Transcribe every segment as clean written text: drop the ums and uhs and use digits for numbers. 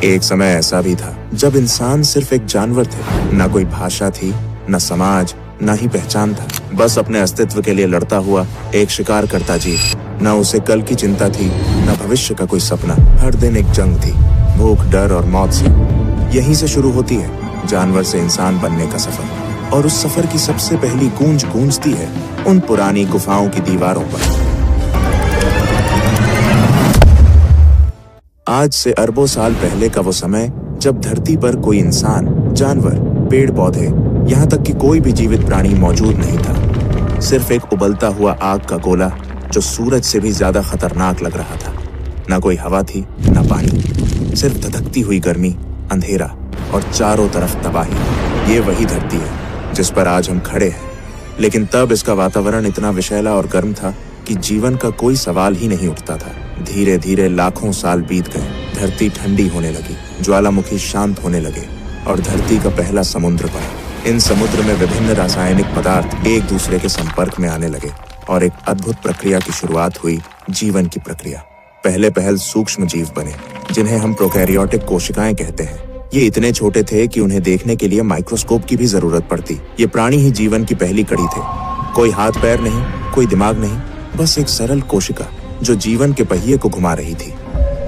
एक समय ऐसा भी था जब इंसान सिर्फ एक जानवर थे। ना कोई भाषा थी, न समाज, न ही पहचान था। बस अपने अस्तित्व के लिए लड़ता हुआ एक शिकार करता जीव। न उसे कल की चिंता थी, न भविष्य का कोई सपना। हर दिन एक जंग थी, भूख, डर और मौत से। यहीं से शुरू होती है जानवर से इंसान बनने का सफर। और उस सफर की सबसे पहली गूंज गूंजती है उन पुरानी गुफाओं की दीवारों पर। आज से अरबों साल पहले का वो समय जब धरती पर कोई इंसान, जानवर, पेड़ पौधे, यहाँ तक कि कोई भी जीवित प्राणी मौजूद नहीं था। सिर्फ एक उबलता हुआ आग का गोला जो सूरज से भी ज्यादा खतरनाक लग रहा था। ना कोई हवा थी, ना पानी, सिर्फ धधकती हुई गर्मी, अंधेरा और चारों तरफ तबाही। ये वही धरती है जिस पर आज हम खड़े हैं। लेकिन तब इसका वातावरण इतना विषैला और गर्म था कि जीवन का कोई सवाल ही नहीं उठता था। धीरे धीरे लाखों साल बीत गए। धरती ठंडी होने लगी, ज्वालामुखी शांत होने लगे और धरती का पहला समुद्र बना। इन समुद्र में विभिन्न रासायनिक पदार्थ एक दूसरे के संपर्क में आने लगे और एक अद्भुत प्रक्रिया की शुरुआत हुई, जीवन की प्रक्रिया। पहले पहल सूक्ष्म जीव बने जिन्हें हम प्रोकैरियोटिक कोशिकाएं कहते हैं। ये इतने छोटे थे कि उन्हें देखने के लिए माइक्रोस्कोप की भी जरूरत पड़ती। ये प्राणी ही जीवन की पहली कड़ी थे। कोई हाथ पैर नहीं, कोई दिमाग नहीं, बस एक सरल कोशिका जो जीवन के पहिए को घुमा रही थी।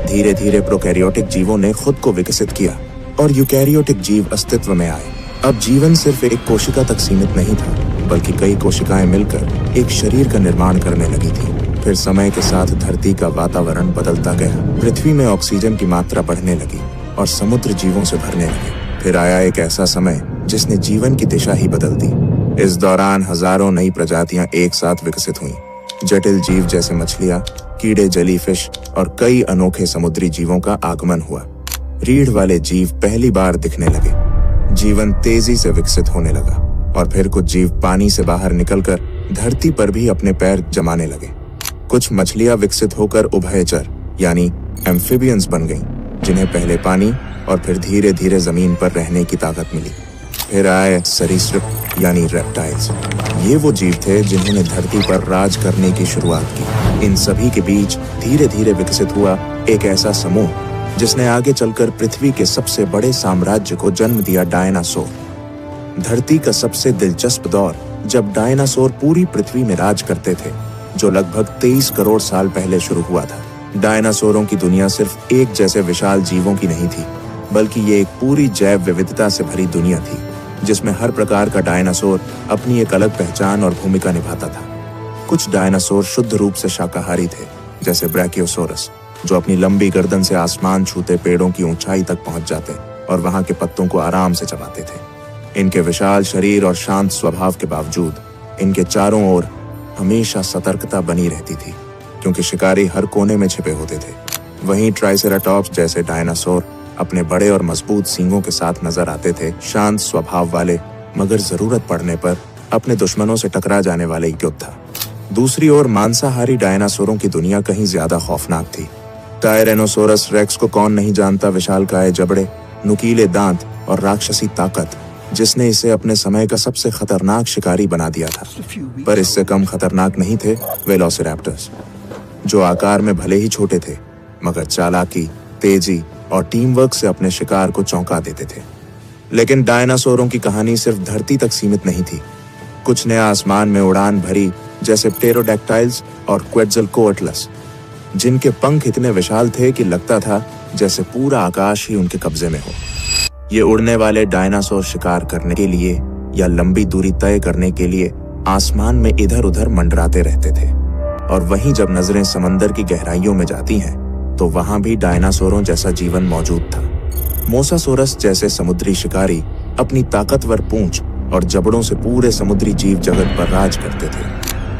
धीरे धीरे प्रोकैरियोटिक जीवों ने खुद को विकसित किया और यूकैरियोटिक जीव अस्तित्व में आए। अब जीवन सिर्फ एक कोशिका तक सीमित नहीं था, बल्कि कई कोशिकाएं मिलकर एक शरीर का निर्माण करने लगी थी। फिर समय के साथ धरती का वातावरण बदलता गया। पृथ्वी में ऑक्सीजन की मात्रा बढ़ने लगी और समुद्र जीवों से भरने लगे। फिर आया एक ऐसा समय जिसने जीवन की दिशा ही बदल दी। इस दौरान हजारों नई प्रजातियां एक साथ विकसित हुईं। जटिल जीव जैसे मछलियां, कीड़े, जेलीफिश और कई अनोखे समुद्री जीवों का आगमन हुआ। रीढ़ वाले जीव पहली बार दिखने लगे। जीवन तेजी से विकसित होने लगा और फिर कुछ जीव पानी से बाहर निकलकर धरती पर भी अपने पैर जमाने लगे। कुछ मछलियां विकसित होकर उभयचर यानी एम्फिबियंस बन गईं, जिन्हें पहले पानी और फिर धीरे धीरे जमीन पर रहने की ताकत मिली। फिर आए सरीसृप यानी रेप्टाइल्स। ये वो जीव थे जिन्होंने धरती पर राज करने की शुरुआत की। इन सभी के बीच धीरे धीरे विकसित हुआ एक ऐसा समूह जिसने आगे चलकर पृथ्वी के सबसे बड़े साम्राज्य को जन्म दिया, डायनासोर। धरती का सबसे दिलचस्प दौर जब डायनासोर पूरी पृथ्वी में राज करते थे, जो लगभग 23 करोड़ साल पहले शुरू हुआ था। डायनासोरों की दुनिया सिर्फ एक जैसे विशाल जीवों की नहीं थी, बल्कि ये एक पूरी जैव विविधता से भरी दुनिया थी, जिसमें हर प्रकार का डायनासोर अपनी एक अलग पहचान और भूमिका निभाता था। कुछ डायनासोर शुद्ध रूप से शाकाहारी थे, जैसे ब्रैकियोसोरस, जो अपनी लंबी गर्दन से आसमान छूते पेड़ों की ऊंचाई तक पहुंच जाते और वहां के पत्तों को आराम से चबाते थे। इनके विशाल शरीर और शांत स्वभाव के बावजूद इनके चारों ओर हमेशा सतर्कता बनी रहती थी, क्योंकि शिकारी हर कोने में छिपे होते थे। वहीं ट्राइसेराटॉप्स जैसे डायनासोर अपने बड़े और मजबूत सींगों के साथ नजर आते थे, शांत स्वभाव वाले, मगर जरूरत पड़ने पर अपने दुश्मनों से टकरा जाने वाले योद्धा। दूसरी ओर मांसाहारी डायनासोरों की दुनिया कहीं ज्यादा खौफनाक थी। टायरेनोसोरस रेक्स को कौन नहीं जानता, विशालकाय जबड़े, नुकीले दांत और राक्षसी ताकत, जिसने इसे अपने समय का सबसे खतरनाक शिकारी बना दिया था। पर इससे कम खतरनाक नहीं थे वेलोसिरैप्टर्स, जो आकार में भले ही छोटे थे, मगर चालाकी, तेजी और टीम वर्क से अपने शिकार को चौंका देते थे। लेकिन डायनासोरों की कहानी सिर्फ धरती तक सीमित नहीं थी। कुछ ने आसमान में उड़ान भरी, जैसे प्टेरोडैक्टाइल्स और क्वेट्ज़लकोअट्लस, जिनके पंख इतने विशाल थे कि लगता था जैसे पूरा आकाश ही उनके कब्जे में हो। ये उड़ने वाले डायनासोर शिकार करने के लिए या लंबी दूरी तय करने के लिए आसमान में इधर उधर मंडराते रहते थे। और वहीं जब नजरें समंदर की गहराइयों में जाती हैं, तो वहां भी डायनासोरों जैसा जीवन मौजूद था। मोसासोरस जैसे समुद्री शिकारी अपनी ताकतवर पूंछ और जबड़ों से पूरे समुद्री जीव जगत पर राज करते थे,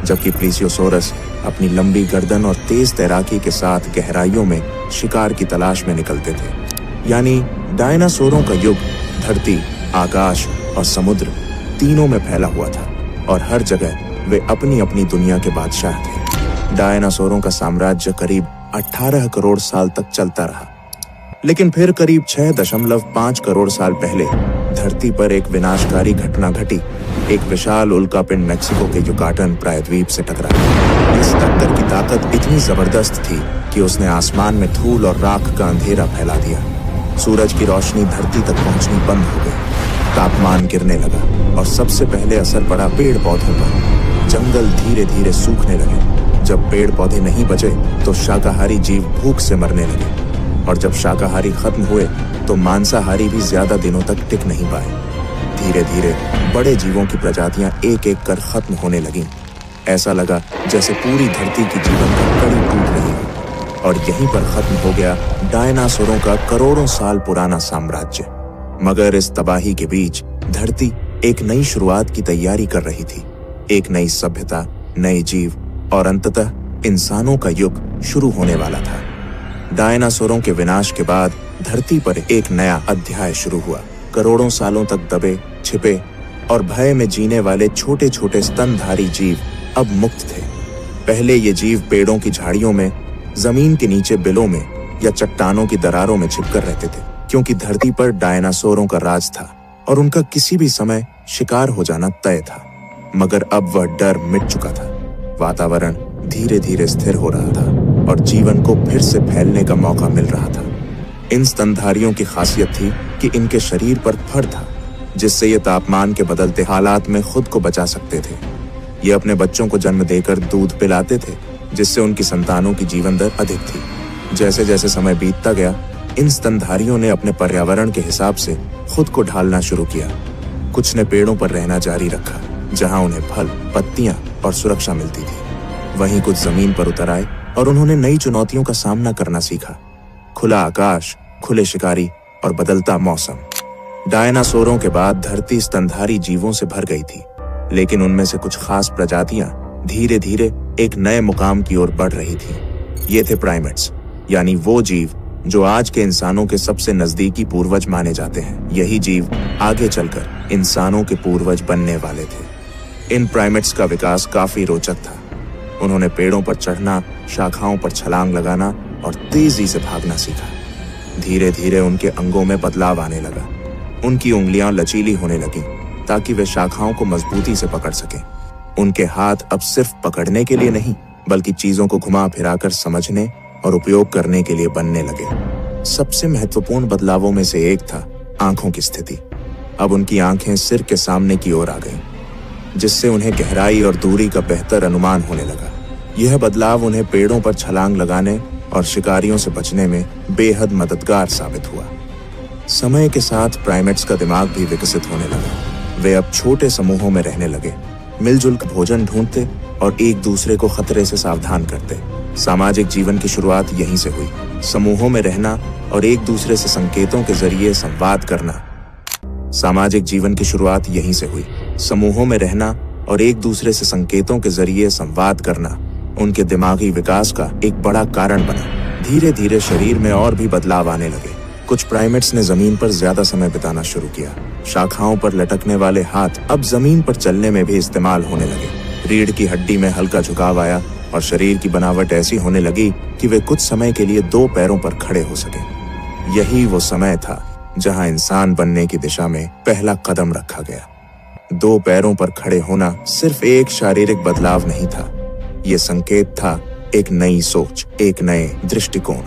जबकि प्लीसियोसोरस अपनी लंबी गर्दन और तेज तैराकी के साथ गहराइयों में शिकार की तलाश में निकलते थे। यानी डायनासोरों का युग धरती, आकाश और समुद्र तीनों में फैला हुआ था और हर जगह वे अपनी अपनी दुनिया के बादशाह थे। डायनासोरों का साम्राज्य करीब 18 करोड़ साल तक चलता रहा, लेकिन फिर करीब 6.5 करोड़ साल पहले धरती पर एक विनाशकारी घटना घटी। एक विशाल उल्कापिंड मेक्सिको के युकाटन प्रायद्वीप से टकरा। इस टक्कर की ताकत इतनी जबरदस्त थी कि उसने आसमान में धूल और राख का अंधेरा फैला दिया। सूरज की रोशनी धरती तक पहुंचनी बंद हो गई, तापमान गिरने लगा और सबसे पहले असर पड़ा पेड़ पौधों पर। जंगल धीरे धीरे सूखने लगे। जब पेड़ पौधे नहीं बचे तो शाकाहारी जीव भूख से मरने लगे, और जब शाकाहारी खत्म हुए तो मांसाहारी भी ज्यादा दिनों तक टिक नहीं पाए। धीरे धीरे बड़े जीवों की प्रजातियां एक एक कर खत्म होने लगीं। ऐसा लगा जैसे पूरी धरती की जीवन की कड़ी टूट रही है। और यहीं पर खत्म हो गया डायनासोरों का करोड़ों साल पुराना साम्राज्य। मगर इस तबाही के बीच धरती एक नई शुरुआत की तैयारी कर रही थी। एक नई सभ्यता, नए जीव और अंततः इंसानों का युग शुरू होने वाला था। डायनासोरों के विनाश के बाद धरती पर एक नया अध्याय शुरू हुआ। करोड़ों सालों तक दबे, छिपे और भय में जीने वाले छोटे छोटे स्तनधारी जीव अब मुक्त थे। पहले ये जीव पेड़ों की झाड़ियों में, जमीन के नीचे बिलों में या चट्टानों की दरारों में छिपकर रहते थे, क्योंकि धरती पर डायनासोरों का राज था और उनका किसी भी समय शिकार हो जाना तय था। मगर अब वह डर मिट चुका था। वातावरण धीरे धीरे स्थिर हो रहा था और जीवन को फिर से फैलने का मौका मिल रहा था। इन स्तनधारियों की खासियत थी कि इनके शरीर पर फर था, जिससे ये तापमान के बदलते हालात में खुद को बचा सकते थे। ये अपने बच्चों को जन्म देकर दूध पिलाते थे, जिससे उनकी संतानों की जीवन दर अधिक थी। जैसे जैसे समय बीतता गया, इन स्तनधारियों ने अपने पर्यावरण के हिसाब से खुद को ढालना शुरू किया। कुछ ने पेड़ों पर रहना जारी रखा, जहां उन्हें फल, पत्तियां और सुरक्षा मिलती थी। वहीं कुछ जमीन पर उतर आए और उन्होंने नई चुनौतियों का सामना करना सीखा। खुला आकाश, खुले शिकारी और बदलता मौसम। डायनासोरों के बाद धरती स्तनधारी जीवों से भर गई थी, लेकिन उनमें से कुछ खास प्रजातियां धीरे धीरे एक नए मुकाम की ओर बढ़ रही थी। ये थे प्राइमेट्स, यानी वो जीव जो आज के इंसानों के सबसे नजदीकी पूर्वज माने जाते हैं। यही जीव आगे चलकर इंसानों के पूर्वज बनने वाले थे। इन प्राइमेट्स का विकास काफी रोचक था। उन्होंने पेड़ों पर चढ़ना, शाखाओं पर छलांग लगाना और तेजी से भागना सीखा। धीरे धीरे उनके अंगों में बदलाव आने लगा। उनकी उंगलियां लचीली होने लगीं ताकि वे शाखाओं को मजबूती से पकड़ सकें। उनके हाथ अब सिर्फ पकड़ने के लिए नहीं, बल्कि चीजों को घुमा फिराकर समझने और उपयोग करने के लिए बनने लगे। सबसे महत्वपूर्ण बदलावों में से एक था आंखों की स्थिति। अब उनकी आंखें सिर के सामने की ओर आ गईं, जिससे उन्हें गहराई और दूरी का बेहतर अनुमान होने लगा। यह बदलाव उन्हें पेड़ों पर छलांग लगाने और शिकारियों से बचने में बेहद मददगार साबित हुआ। समय के साथ प्राइमेट्स का दिमाग भी विकसित होने लगा। वे अब छोटे समूहों में रहने लगे, मिलजुल कर भोजन ढूंढते और एक दूसरे को खतरे से सावधान करते। सामाजिक जीवन की शुरुआत यहीं से हुई। समूहों में रहना और एक दूसरे से संकेतों के जरिए संवाद करना। सामाजिक जीवन की शुरुआत यहीं से हुई। समूहों में रहना और एक दूसरे से संकेतों के जरिए संवाद करना उनके दिमागी विकास का एक बड़ा कारण बना। धीरे धीरे शरीर में और भी बदलाव आने लगे। कुछ प्राइमेट्स ने जमीन पर ज्यादा समय बिताना शुरू किया। शाखाओं पर लटकने वाले हाथ अब जमीन पर चलने में भी इस्तेमाल होने लगे। रीढ़ की हड्डी में हल्का झुकाव आया और शरीर की बनावट ऐसी होने लगी कि वे कुछ समय के लिए दो पैरों पर खड़े हो सके। यही वो समय था जहां इंसान बनने की दिशा में पहला कदम रखा गया। दो पैरों पर खड़े होना सिर्फ एक शारीरिक बदलाव नहीं था, ये संकेत था एक नई सोच, एक नए दृष्टिकोण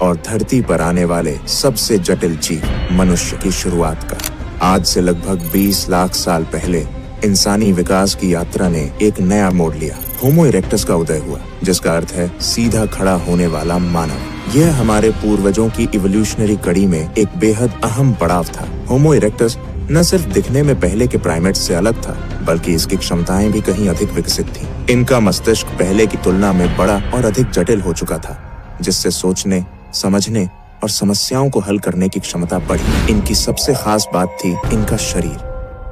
और धरती पर आने वाले सबसे जटिल जीव मनुष्य की शुरुआत का। आज से लगभग 20 लाख साल पहले इंसानी विकास की यात्रा ने एक नया मोड़ लिया। होमो इरेक्टस का उदय हुआ, जिसका अर्थ है सीधा खड़ा होने वाला मानव। यह हमारे पूर्वजों की इवोल्यूशनरी कड़ी में एक बेहद अहम पड़ाव था। होमो इरेक्टस न सिर्फ दिखने में पहले के प्राइमेट्स से अलग था, बल्कि इसकी क्षमताएं भी कहीं अधिक विकसित थीं। इनका मस्तिष्क पहले की तुलना में बड़ा और अधिक जटिल हो चुका था, जिससे सोचने, समझने और समस्याओं को हल करने की क्षमता बढ़ी। इनकी सबसे खास बात थी इनका शरीर।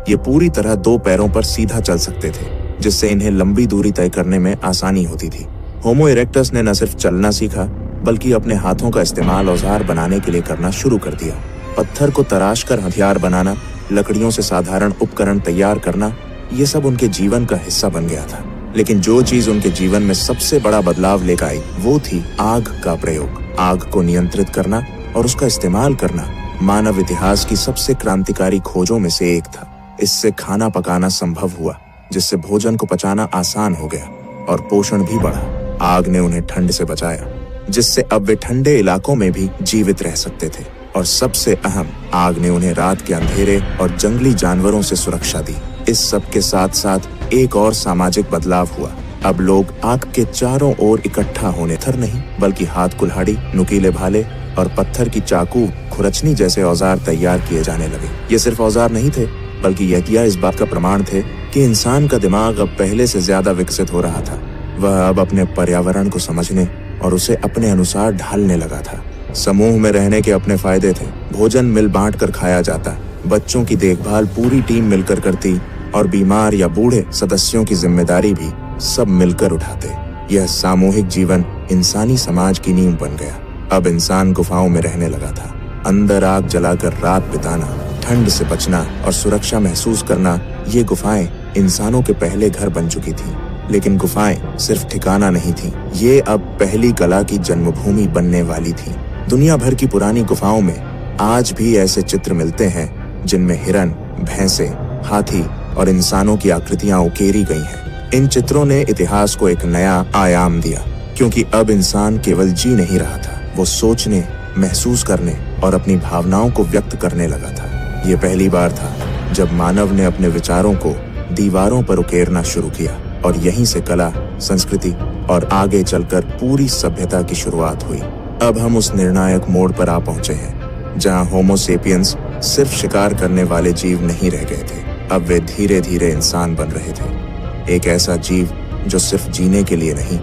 ये पूरी तरह दो पैरों पर सीधा चल सकते थे, जिससे इन्हें लंबी दूरी तय करने में आसानी होती थी। होमो इरेक्टस ने न सिर्फ चलना सीखा, बल्कि अपने हाथों का इस्तेमाल औजार बनाने के लिए करना शुरू कर दिया। पत्थर को तराश कर हथियार बनाना, लकड़ियों से साधारण उपकरण तैयार करना, ये सब उनके जीवन का हिस्सा बन गया था। लेकिन जो चीज उनके जीवन में सबसे बड़ा बदलाव लेकर आई, वो थी आग का प्रयोग। आग को नियंत्रित करना और उसका इस्तेमाल करना मानव इतिहास की सबसे क्रांतिकारी खोजों में से एक था। इससे खाना पकाना संभव हुआ, जिससे भोजन को पचाना आसान हो गया और पोषण भी बढ़ा। आग ने उन्हें ठंड से बचाया, जिससे अब वे ठंडे इलाकों में भी जीवित रह सकते थे और सबसे अहम, आग ने उन्हें रात के अंधेरे और जंगली जानवरों से सुरक्षा दी। इस सब के साथ साथ एक और सामाजिक बदलाव हुआ। अब लोग आग के चारों ओर इकट्ठा होने थर नहीं, बल्कि हाथ कुल्हाड़ी, नुकीले भाले और पत्थर की चाकू, खुरचनी जैसे औजार तैयार किए जाने लगे। ये सिर्फ औजार नहीं थे, बल्कि यह इस बात का प्रमाण थे कि इंसान का दिमाग अब पहले से ज्यादा विकसित हो रहा था। वह अब अपने पर्यावरण को समझने और उसे अपने अनुसार ढालने लगा था। समूह में रहने के अपने फायदे थे। भोजन मिल बांट कर खाया जाता, बच्चों की देखभाल पूरी टीम मिलकर करती और बीमार या बूढ़े सदस्यों की जिम्मेदारी भी सब मिलकर उठाते। यह सामूहिक जीवन इंसानी समाज की नींव बन गया। अब इंसान गुफाओं में रहने लगा था। अंदर आग जलाकर रात बिताना, ठंड से बचना और सुरक्षा महसूस करना, ये गुफाएं इंसानों के पहले घर बन चुकी थी। लेकिन गुफाएं सिर्फ ठिकाना नहीं थी, ये अब पहली कला की जन्मभूमि बनने वाली थी। दुनिया भर की पुरानी गुफाओं में आज भी ऐसे चित्र मिलते हैं जिनमें हिरन, भैंसे, हाथी और इंसानों की आकृतियां उकेरी गई हैं। इन चित्रों ने इतिहास को एक नया आयाम दिया, क्योंकि अब इंसान केवल जी नहीं रहा था, वो सोचने, महसूस करने और अपनी भावनाओं को व्यक्त करने लगा था। ये पहली बार था जब मानव ने अपने विचारों को दीवारों पर उकेरना शुरू किया, और यहीं से कला, संस्कृति और आगे चलकर पूरी सभ्यता की शुरुआत हुई। अब हम उस निर्णायक मोड़ पर आ पहुंचे हैं जहां होमो सेपियंस सिर्फ शिकार करने वाले जीव नहीं रह गए थे। अब वे धीरे धीरे इंसान बन रहे थे, एक ऐसा जीव जो सिर्फ जीने के लिए नहीं,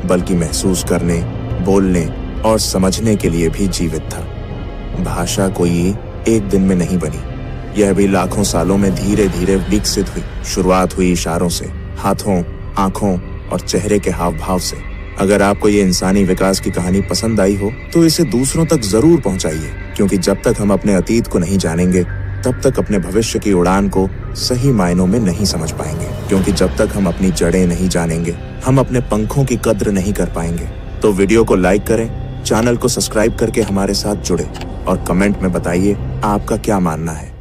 बल्कि महसूस करने, बोलने और समझने के लिए भी जीवित था। भाषा कोई एक दिन में नहीं बनी, यह भी लाखों सालों में धीरे धीरे विकसित हुई। शुरुआत हुई इशारों से, हाथों, आंखों और चेहरे के हाव भाव से। अगर आपको ये इंसानी विकास की कहानी पसंद आई हो तो इसे दूसरों तक जरूर पहुंचाइए, क्योंकि जब तक हम अपने अतीत को नहीं जानेंगे तब तक अपने भविष्य की उड़ान को सही मायनों में नहीं समझ पाएंगे। क्योंकि जब तक हम अपनी जड़ें नहीं जानेंगे, हम अपने पंखों की कद्र नहीं कर पाएंगे। तो वीडियो को लाइक करें, चैनल को सब्सक्राइब करके हमारे साथ जुड़े और कमेंट में बताइए आपका क्या मानना है।